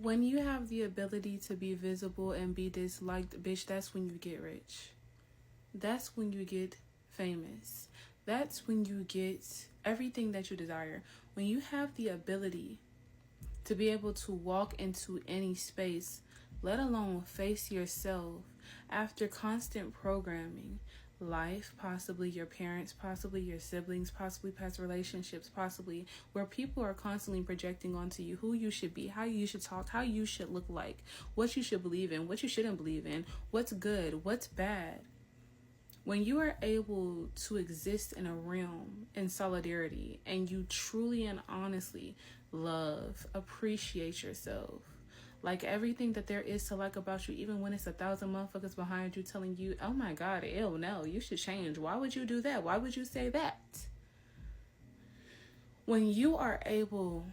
When you have the ability to be visible and be disliked, bitch, that's when you get rich. That's when you get famous. That's when you get everything that you desire. When you have the ability to be able to walk into any space, let alone face yourself after constant programming, life, possibly your parents, possibly your siblings, possibly past relationships, possibly where people are constantly projecting onto you who you should be, how you should talk, how you should look like, what you should believe in, what you shouldn't believe in, what's good, what's bad. When you are able to exist in a realm in solidarity and you truly and honestly love, appreciate yourself, like everything that there is to like about you, even when it's 1,000 motherfuckers behind you telling you, oh my God, ew, no, you should change. Why would you do that? Why would you say that? When you are able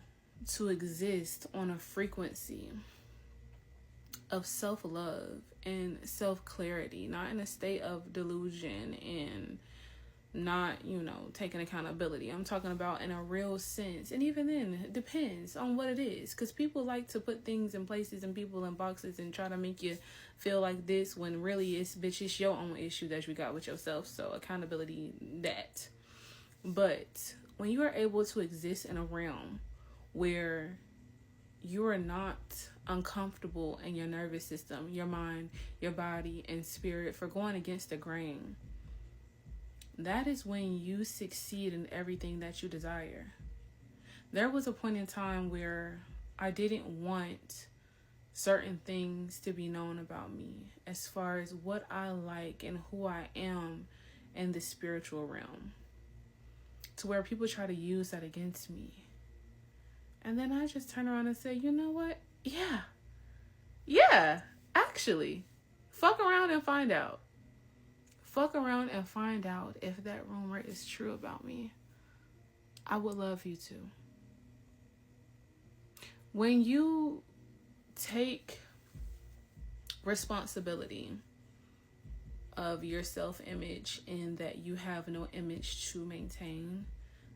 to exist on a frequency of self-love and self-clarity, not in a state of delusion and not, taking accountability. I'm talking about in a real sense. And even then, it depends on what it is. Because people like to put things in places and people in boxes and try to make you feel like this when really it's your own issue that you got with yourself. So accountability, that. But when you are able to exist in a realm where you are not uncomfortable in your nervous system, your mind, your body, and spirit for going against the grain, that is when you succeed in everything that you desire. There was a point in time where I didn't want certain things to be known about me as far as what I like and who I am in the spiritual realm, to where people try to use that against me. And then I just turn around and say, you know what? Yeah, actually, fuck around and find out. Fuck around and find out if that rumor is true about me. I would love you to. When you take responsibility of your self-image and that you have no image to maintain,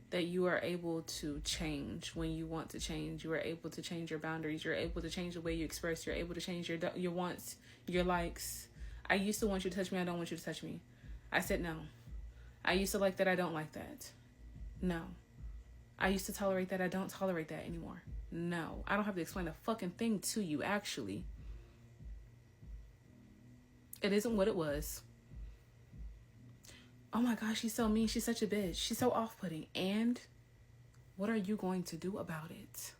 that you are able to change when you want to change. You are able to change your boundaries. You're able to change the way you express. You're able to change your wants, your likes. I used to want you to touch me. I don't want you to touch me. I said no. I used to like that. I don't like that. No. I used to tolerate that. I don't tolerate that anymore. No. I don't have to explain a fucking thing to you, actually. It isn't what it was. Oh my gosh, she's so mean. She's such a bitch. She's so off-putting. And what are you going to do about it?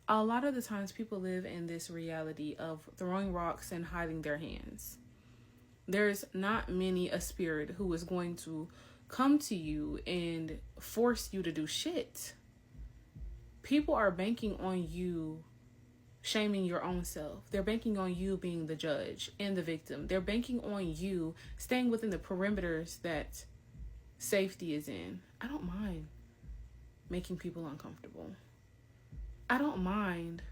A lot of the times people live in this reality of throwing rocks and hiding their hands. There's not many a spirit who is going to come to you and force you to do shit. People are banking on you shaming your own self. They're banking on you being the judge and the victim. They're banking on you staying within the perimeters that safety is in. I don't mind making people uncomfortable. I don't mind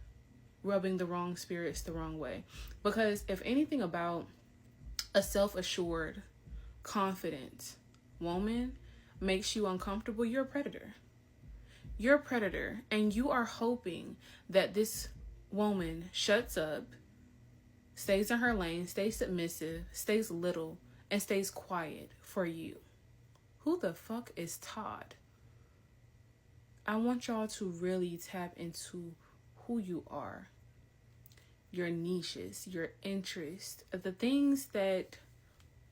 rubbing the wrong spirits the wrong way. Because if anything about a self-assured, confident woman makes you uncomfortable, you're a predator. You're a predator, and you are hoping that this woman shuts up, stays in her lane, stays submissive, stays little, and stays quiet for you. Who the fuck is Todd? I want y'all to really tap into who you are, your niches, your interests, the things that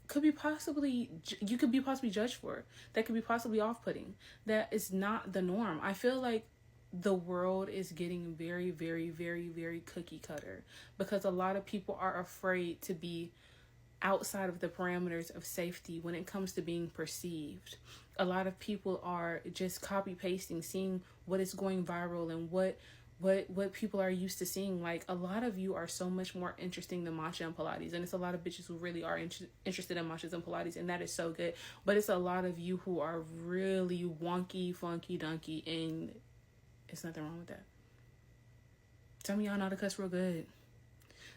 you could be possibly judged for, that could be possibly off-putting, that is not the norm. I feel like the world is getting very, very, very, very cookie cutter because a lot of people are afraid to be outside of the parameters of safety when it comes to being perceived. A lot of people are just copy pasting, seeing what is going viral and what people are used to seeing. Like, a lot of you are so much more interesting than Matcha and Pilates, and it's a lot of bitches who really are interested in Matchas and Pilates, and that is so good. But it's a lot of you who are really wonky, funky, dunky, and it's nothing wrong with that. Some of y'all know how to cuss real good.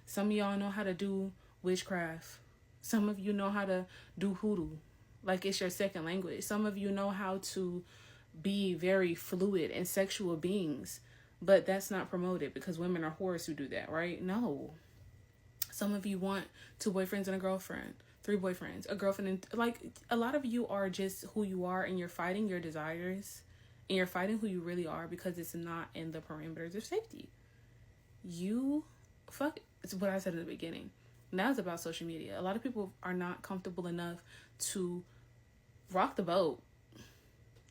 Some of y'all know how to do witchcraft. Some of you know how to do hoodoo, like it's your second language. Some of you know how to be very fluid and sexual beings. But that's not promoted because women are whores who do that, right? No. Some of you want 2 boyfriends and a girlfriend, 3 boyfriends, a girlfriend, and like a lot of you are just who you are, and you're fighting your desires, and you're fighting who you really are because it's not in the parameters of safety. It's what I said in the beginning. Now it's about social media. A lot of people are not comfortable enough to rock the boat,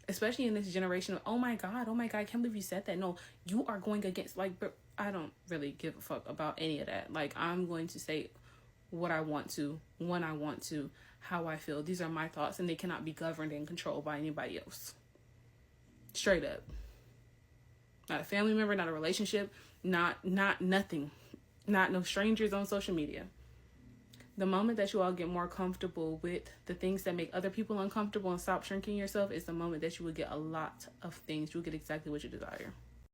especially in this generation of, oh my God, I can't believe you said that. No, you are going against, like, I don't really give a fuck about any of that. Like, I'm going to say what I want to, when I want to, how I feel. These are my thoughts, and they cannot be governed and controlled by anybody else. Straight up. Not a family member, not a relationship, not nothing. Not no strangers on social media. The moment that you all get more comfortable with the things that make other people uncomfortable and stop shrinking yourself is the moment that you will get a lot of things. You'll get exactly what you desire.